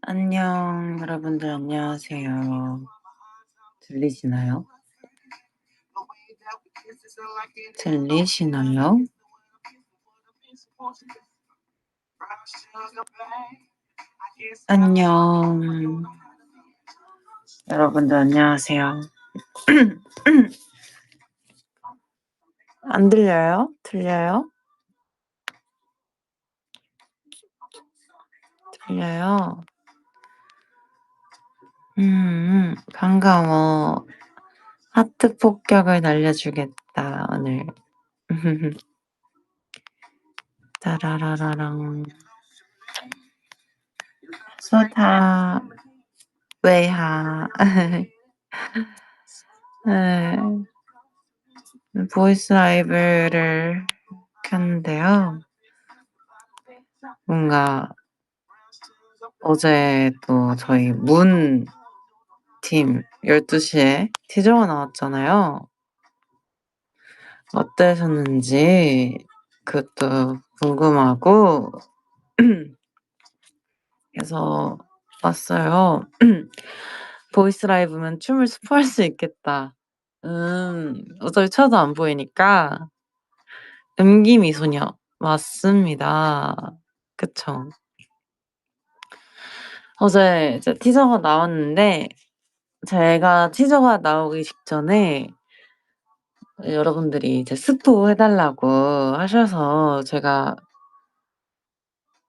안녕, 여러분들 안녕하세요. 들리시나요? 들리시나요? 안녕. 여러분들 안녕하세요. 안 들려요? 들려요? 들려요? 반가워. 하트 폭격을 날려주겠다, 오늘. 따라라라랑. 소타, 웨이하. 네. 보이스 라이브를 켰는데요. 뭔가 어제 또 저희 문 팀 12시에 티저가 나왔잖아요. 어떠셨는지 그것도 궁금하고 그래서 왔어요. 보이스 라이브면 춤을 스포할 수 있겠다. 어차피 쳐도 안 보이니까 음기미소녀 맞습니다. 그쵸. 어제 이제 티저가 나왔는데 제가 티저가 나오기 직전에 여러분들이 이제 스포 해달라고 하셔서 제가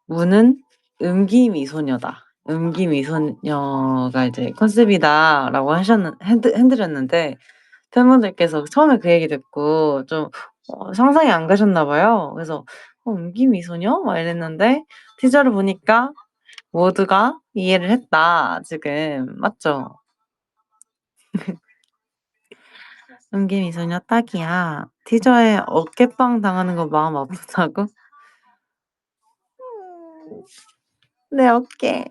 문은 음기미소녀다. 음기미소녀가 이제 컨셉이다라고 해드렸는데 팬분들께서 처음에 그 얘기 듣고 좀 상상이 안 가셨나 봐요. 그래서 음기미소녀? 막 이랬는데 티저를 보니까 모두가 이해를 했다. 지금 맞죠? 음기미소녀 딱이야. 티저에 어깨빵 당하는 거 마음 아프다고? 내 어깨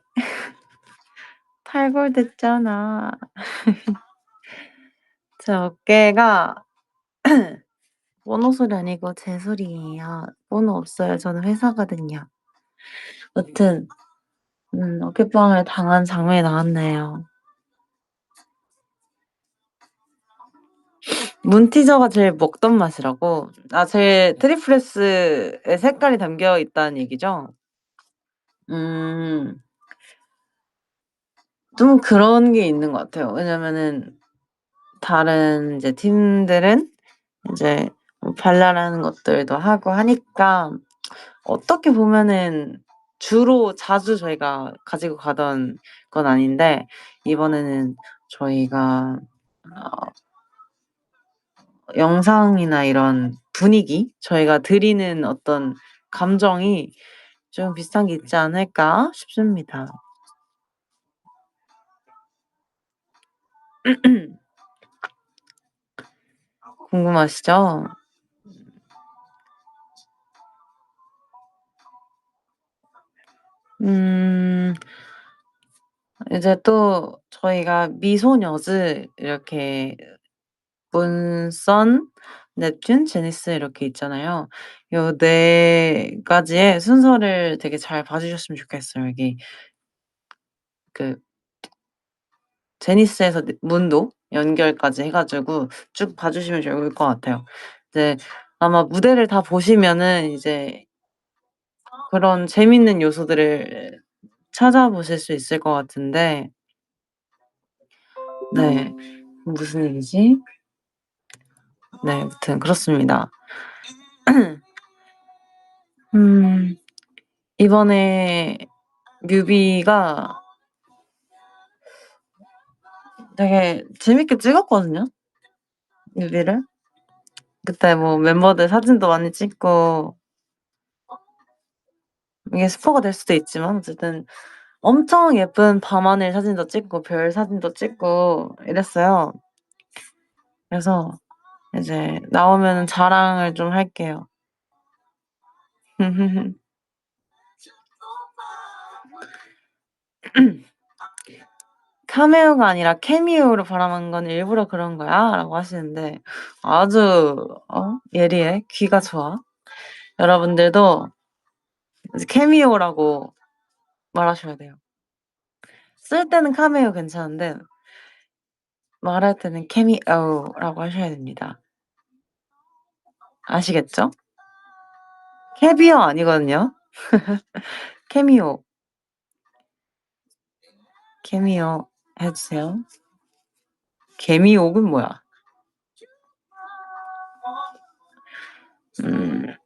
탈골됐잖아. 제 어깨가 번호 소리 아니고 제 소리예요. 번호 없어요. 저는 회사거든요. 아무튼 어깨빵을 당한 장면이 나왔네요. 문 티저가 제일 먹던 맛이라고. 제 트리플스의 색깔이 담겨 있다는 얘기죠? 좀 그런 게 있는 것 같아요. 왜냐면은 다른 이제 팀들은 이제 뭐 발랄한 것들도 하고 하니까 어떻게 보면은 주로 자주 저희가 가지고 가던 건 아닌데 이번에는 저희가 영상이나 이런 분위기, 저희가 드리는 어떤 감정이 좀 비슷한 게 있지 않을까 싶습니다. 궁금하시죠? 이제 또 저희가 미소녀즈 이렇게 문선, 넵튠, 제니스 이렇게 있잖아요. 요 4 가지의 순서를 되게 잘 봐 주셨으면 좋겠어요. 여기 그 제니스에서 문도 연결까지 해 가지고 쭉 봐 주시면 좋을 것 같아요. 이제 아마 무대를 다 보시면은 이제 그런 재밌는 요소들을 찾아보실 수 있을 것 같은데 네. 무슨 얘기지? 네. 아무튼 그렇습니다. 이번에 뮤비가 되게 재밌게 찍었거든요, 뮤비를. 그때 뭐 멤버들 사진도 많이 찍고 이게 스포가 될 수도 있지만 어쨌든 엄청 예쁜 밤하늘 사진도 찍고 별 사진도 찍고 이랬어요. 그래서 이제 나오면은 자랑을 좀 할게요. 카메오가 아니라 케미오로 발음한 건 일부러 그런 거야?라고 하시는데 아주 예리해. 귀가 좋아. 여러분들도 이제 케미오라고 말하셔야 돼요. 쓸 때는 카메오 괜찮은데 말할 때는 케미오라고 하셔야 됩니다. 아시겠죠? 캐비어 아니거든요. 케미오. 케미오 해 주세요. 개미옥은 뭐야? 음.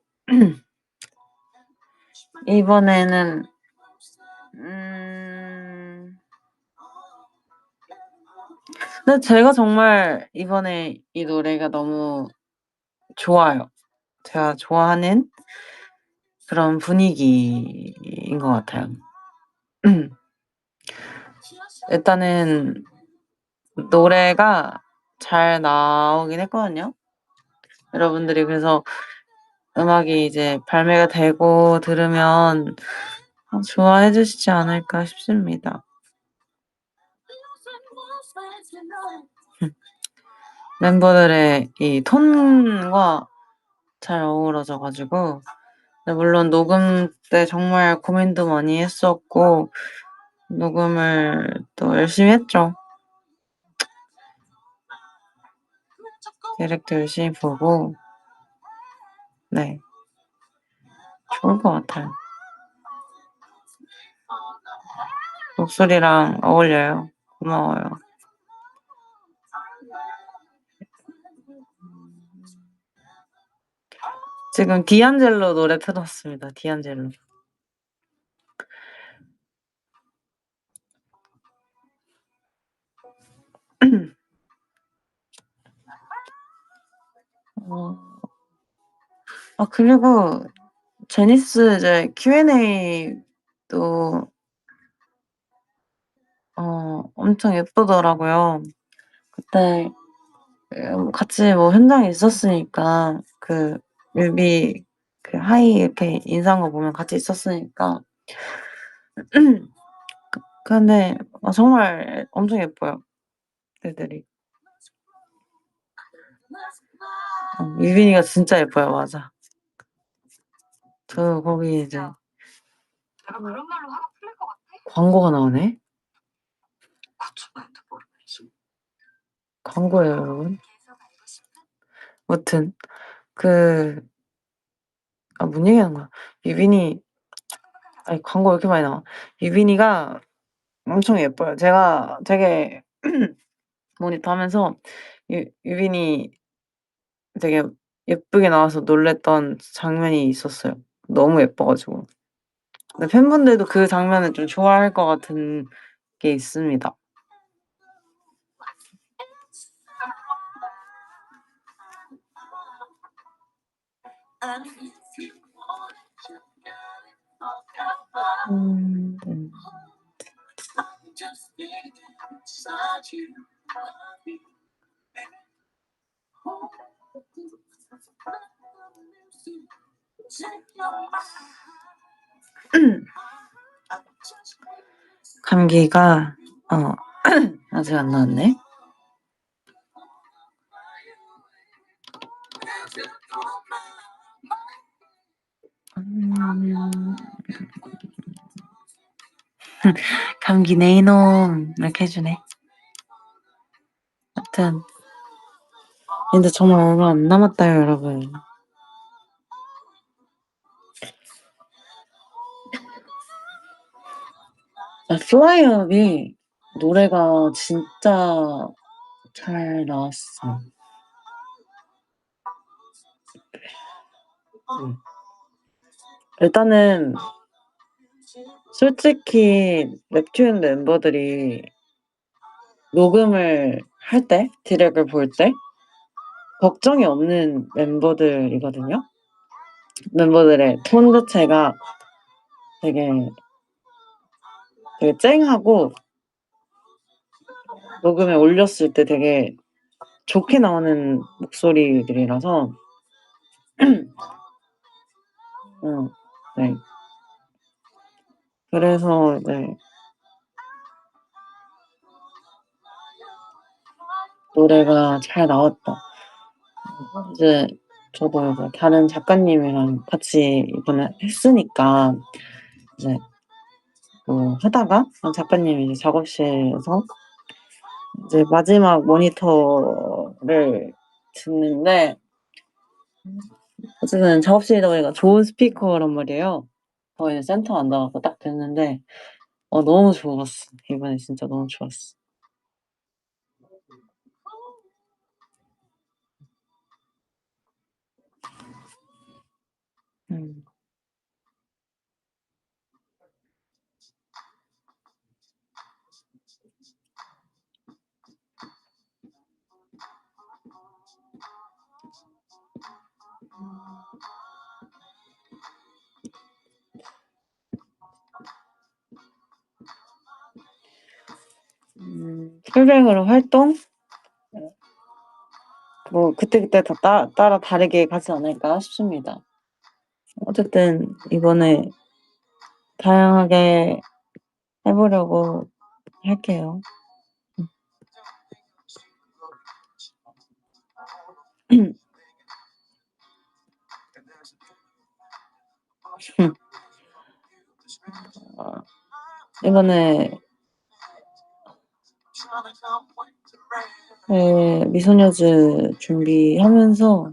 이번에는 근데 제가 정말 이번에 이 노래가 너무 좋아요. 제가 좋아하는 그런 분위기인 것 같아요. 일단은 노래가 잘 나오긴 했거든요. 여러분들이 그래서 음악이 이제 발매가 되고 들으면 좋아해 주시지 않을까 싶습니다. 멤버들의 이 톤과 잘 어우러져 가지고 물론 녹음 때 정말 고민도 많이 했었고 녹음을 또 열심히 했죠. 디렉도 열심히 보고 네. 좋을 것 같아요. 목소리랑 어울려요. 고마워요. 지금 디안젤로 노래 틀었습니다. 디안젤로. 그리고 제니스 이제 Q&A도 엄청 예쁘더라고요. 그때 같이 뭐 현장에 있었으니까 그 뮤비 그 하이 이렇게 인사한 거 보면 같이 있었으니까 근데 정말 엄청 예뻐요, 애들이. 유빈이가 진짜 예뻐요. 맞아. 저 거기 이제 광고가 나오네. 광고예요, 여러분. 아무튼 뭔 얘기하는 거야. 유빈이 광고 왜 이렇게 많이 나와. 유빈이가 엄청 예뻐요. 제가 되게 모니터 하면서 유빈이 되게 예쁘게 나와서 놀랐던 장면이 있었어요. 너무 예뻐 가지고. 근데 팬분들도 그 장면을 좀 좋아할 것 같은 게 있습니다. 감기가 아직 안 나았네. 감기네 이놈 이렇게 해 주네. 하여튼 근데 정말 얼마 안 남았다요, 여러분. 플라이업이 노래가 진짜 잘 나왔어. 일단은 솔직히 neptune 멤버들이 녹음을 할 때 디렉을 볼 때 걱정이 없는 멤버들이거든요. 멤버들의 톤 자체가 되게 쨍하고 녹음에 올렸을 때 되게 좋게 나오는 목소리들이라서 네. 그래서 네. 노래가 잘 나왔다. 이제 저도 이제 다른 작가님이랑 같이 이번에 했으니까 이제 뭐 하다가 작가님이 이제 작업실에서 이제 마지막 모니터를 듣는데 어쨌든 작업실이다 보니까 좋은 스피커란 말이에요. 이제 센터 앉아갖고 딱 듣는데 너무 좋았어. 이번에 진짜 너무 좋았어. 음. 풀뱅으로 활동? 뭐 그때그때 다 따라 다르게 가지 않을까 싶습니다. 어쨌든 이번에 다양하게 해 보려고 할게요. 이번에 미소녀즈 준비하면서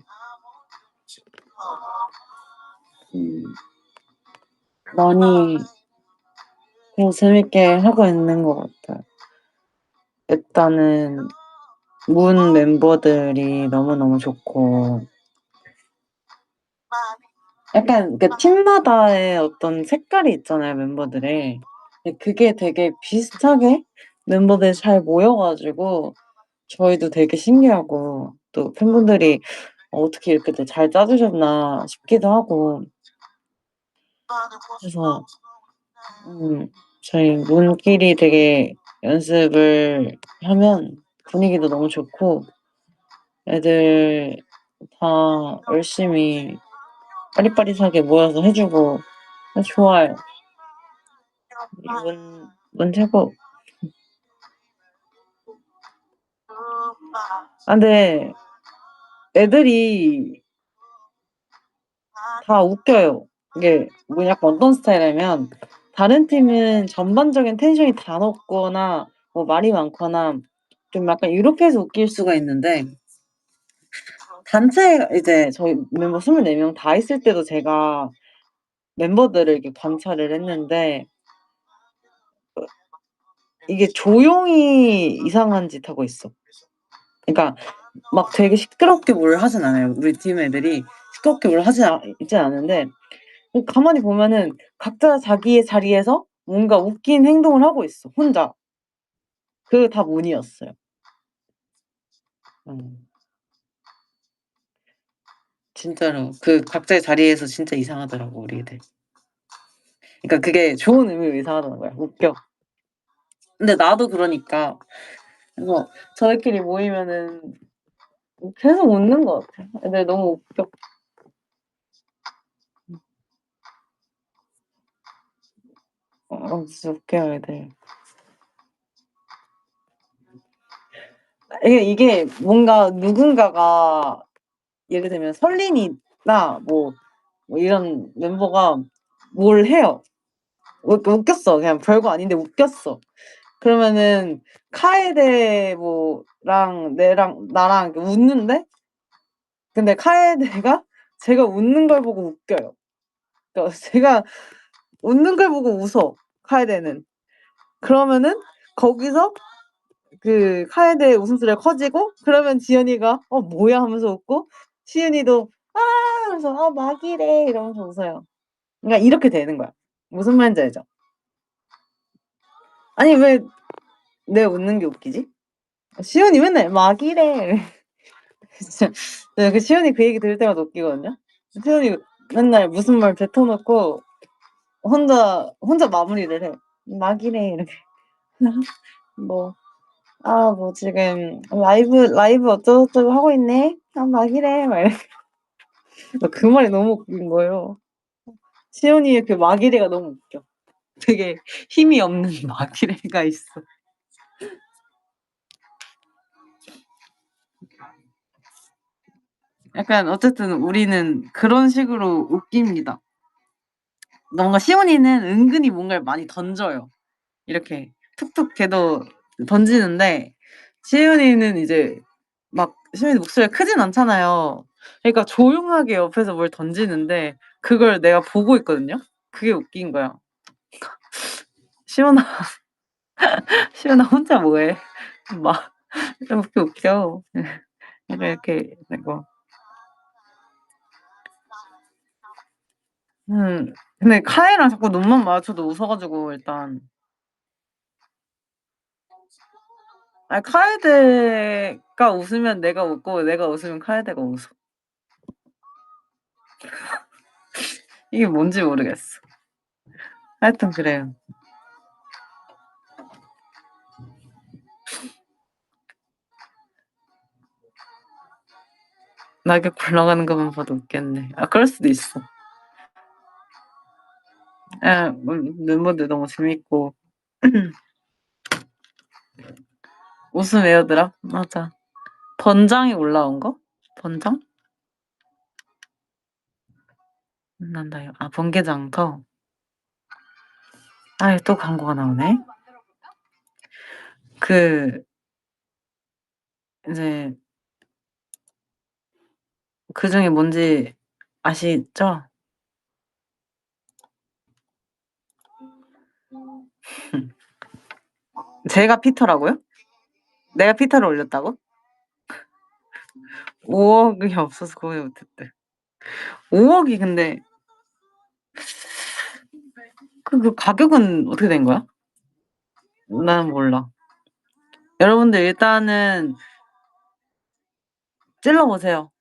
많이 그냥 재밌게 하고 있는 것 같아요. 일단은 문 멤버들이 너무너무 좋고 약간 그 팀마다의 어떤 색깔이 있잖아요, 멤버들의. 근데 그게 되게 비슷하게 멤버들이 잘 모여 가지고 저희도 되게 신기하고 또 팬분들이 '어떻게 이렇게들 잘 짜 주셨나.' 싶기도 하고 그래서 저희 문끼리 되게 연습을 하면 분위기도 너무 좋고 애들 다 열심히 빠릿빠릿하게 모여서 해 주고 좋아요. 문 최고. 근데 애들이 다 웃겨요. 이게 뭐 약간 어떤 스타일이냐면 다른 팀은 전반적인 텐션이 다 높거나 뭐 말이 많거나 좀 약간 이렇게 해서 웃길 수가 있는데 단체 이제 저희 멤버 24명 다 있을 때도 제가 멤버들을 이렇게 관찰을 했는데 이게 조용히 이상한 짓 하고 있어. 그러니까 막 되게 시끄럽게 뭘 하진 않아요. 우리 팀 애들이 시끄럽게 뭘 있진 않은데 가만히 보면은 각자 자기의 자리에서 뭔가 웃긴 행동을 하고 있어, 혼자. 그게 다 문이었어요. 음. 진짜로 그 각자의 자리에서 진짜 이상하더라고 우리 애들. 그러니까 그게 좋은 의미로 이상하다는 거야. 웃겨. 근데 나도 그러니까 그래서 저희끼리 모이면은 계속 웃는 것 같아. 애들 너무 웃겨. 진짜 웃겨요 애들. 이게 뭔가 누군가가 예를 들면 설린이나 뭐 이런 멤버가 뭘 해요. 웃겼어. 그냥 별거 아닌데 웃겼어. 그러면은 카에데 뭐랑 나랑 이렇게 웃는데 근데 카에데가 제가 웃는 걸 보고 웃겨요. 그러니까 제가 웃는 걸 보고 웃어, 카에데는. 그러면은 거기서 그 카에데의 웃음소리가 커지고 그러면 지연이가 "어 뭐야?" 하면서 웃고 시은이도 "아." 하면서 "아 막이래." 이러면서 웃어요. 그러니까 이렇게 되는 거야. 무슨 말인지 알죠? 아니 왜 내 웃는 게 웃기지? 시은이 맨날 "막이래." 진짜 그 시은이 그 얘기 들을 때마다 웃기거든요. 시은이 맨날 무슨 말 뱉어 놓고 혼자 마무리를 해. "막이래." 이렇게. 뭐 뭐 지금 라이브 어쩌고저쩌고 하고 있네. 막이래." 막 이렇게. 그 말이 너무 웃긴 거예요. 시연이의 그 막이래가 너무 웃겨. 되게 힘이 없는 막이래가 있어. 약간 어쨌든 우리는 그런 식으로 웃깁니다. 뭔가 시온이는 은근히 뭔가를 많이 던져요. 이렇게 툭툭 걔도 던지는데 시온이는 이제 막 시온이 목소리가 크진 않잖아요. 그러니까 조용하게 옆에서 뭘 던지는데 그걸 내가 보고 있거든요. 그게 웃긴 거야. 시온아, 시온아 혼자 뭐해? 막 이렇게 웃겨. 이렇게 되고. 근데 카이랑 자꾸 눈만 마주쳐도 웃어가지고 일단. 아니 카에데가 웃으면 내가 웃고 내가 웃으면 카에데가 웃어. 이게 뭔지 모르겠어. 하여튼 그래요. 낙엽 굴러가는 것만 봐도 웃겠네. 아 그럴 수도 있어. 예, 멤버들 너무 재밌고 웃음 에어드랍 맞아. 번장이 올라온 거? 번장? 난다요. 아 번개장터. 아 또 광고가 나오네. 그 이제 그 중에 뭔지 아시죠? 제가 피터라고요? 내가 피터를 올렸다고? 5억이 없어서 구매 못했대. 5억이 근데 그 가격은 어떻게 된 거야? 난 몰라. 여러분들 일단은 찔러보세요.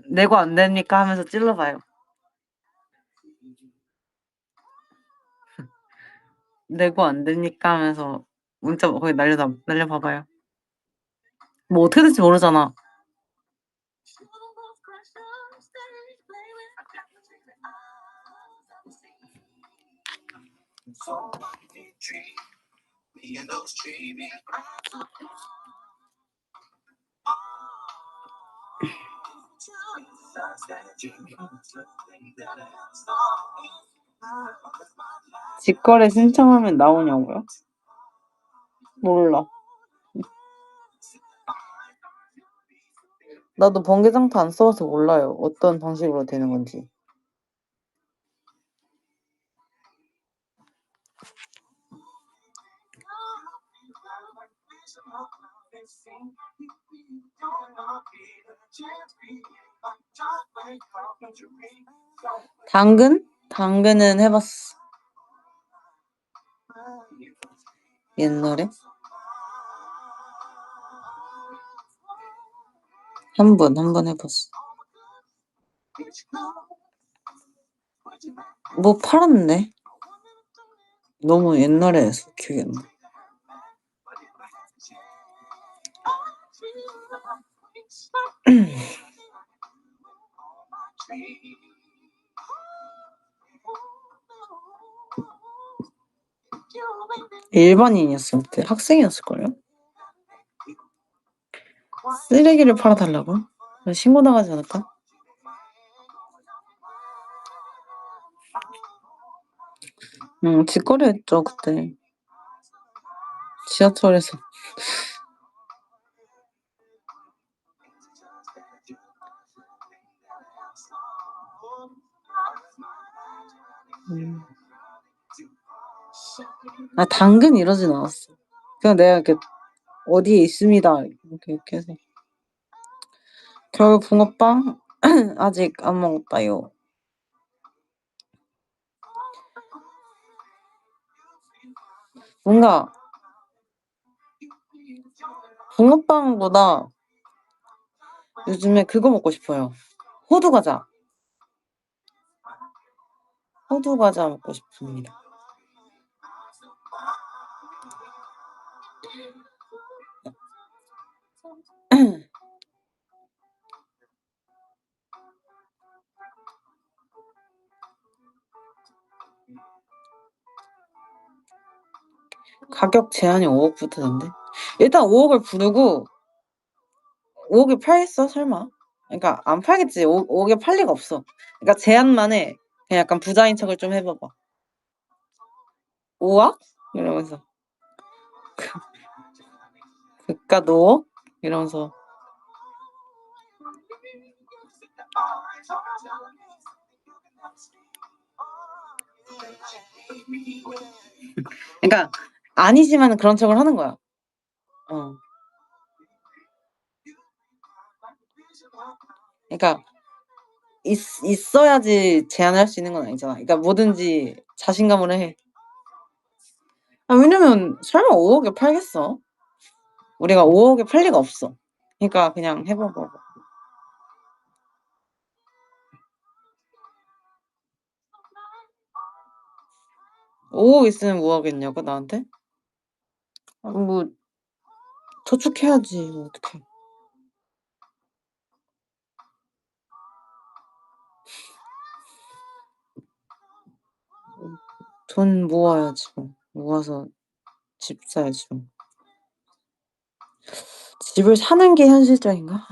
내고 안 되니까 하면서 찔러봐요. 내고 안 되니까 하면서 문자 거기 날려봐봐요. 뭐 어떻게 될지 모르잖아. 직거래 신청하면 나오냐고요? 몰라. 나도 번개장터 안 써봐서 몰라요. 어떤 방식으로 되는 건지. 당근? 당근은 해봤어. 옛날에? 한 번 해봤어. 뭐 팔았네. 너무 옛날에 해서 기억이 안 나. 일반인이었을 때 학생이었을걸요? 쓰레기를 팔아달라고? 신고 나가지 않을까? 직거래 했죠 그때. 지하철에서. 아 당근 이러진 않았어. 그냥 내가 이렇게 어디에 있습니다 이렇게 해서. 겨울 붕어빵 아직 안 먹었다요. 뭔가 붕어빵보다 요즘에 그거 먹고 싶어요. 호두과자. 호두과자 먹고 싶습니다. 가격 제한이 5억부터던데. 일단 5억을 부르고 5억에 팔겠어 설마? 그러니까 안 팔겠지. 오게 팔 리가 없어. 그러니까 제안만 해. 그냥 약간 부자인 척을 좀 해 봐봐. 5억? 이러면서. 그깟 5억? 이러면서. 그러니까 아니지만 그런 척을 하는 거야. 그러니까 있어야지 제안할 수 있는 건 아니잖아. 그러니까 뭐든지 자신감으로 해. 왜냐면 설마 5억에 팔겠어? 우리가 5억에 팔 리가 없어. 그러니까 그냥 해 봐봐. 5억 있으면 뭐 하겠냐고 나한테? 뭐 저축해야지. 뭐 어떡해. 돈 모아야지 뭐. 모아서 집 사야지 뭐. 집을 사는 게 현실적인가?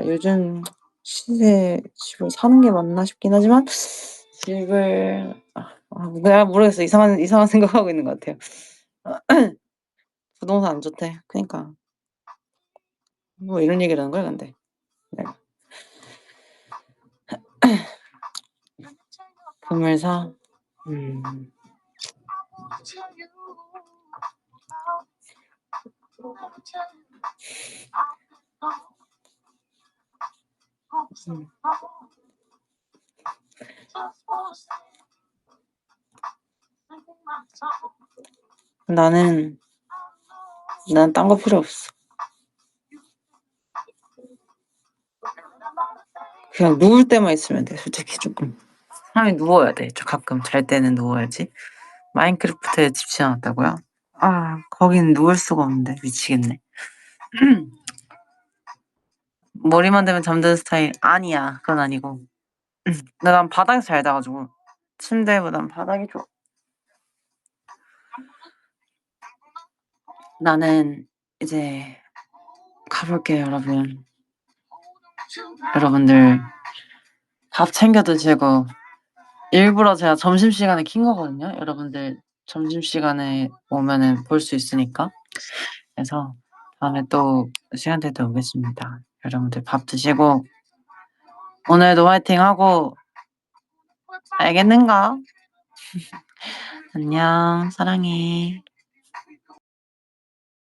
요즘 시세에 집을 사는 게 맞나 싶긴 하지만 집을 내가 모르겠어. 이상한 생각하고 있는 것 같아요. 부동산 안 좋대. 그니까. 뭐 이런 얘기를 하는 거야 근데. 내가. 금을 사? 난 딴 거 필요 없어. 그냥 누울 때만 있으면 돼. 솔직히 조금. 사람이 누워야 돼. 가끔 잘 때는 누워야지. 마인크래프트에 집중하다고요? 거긴 누울 수가 없는데 미치겠네. 머리만 대면 잠드는 스타일 아니야. 그건 아니고. 근데 난 바닥에서 잘 자가지고 침대보단 바닥이 좋아. 나는 이제 가볼게요, 여러분. 여러분들 밥 챙겨 드시고 일부러 제가 점심시간에 킨 거거든요. 여러분들 점심시간에 오면은 볼 수 있으니까. 그래서 다음에 또 시간 될 때 오겠습니다. 여러분들 밥 드시고 오늘도 화이팅하고 알겠는가? 안녕, 사랑해.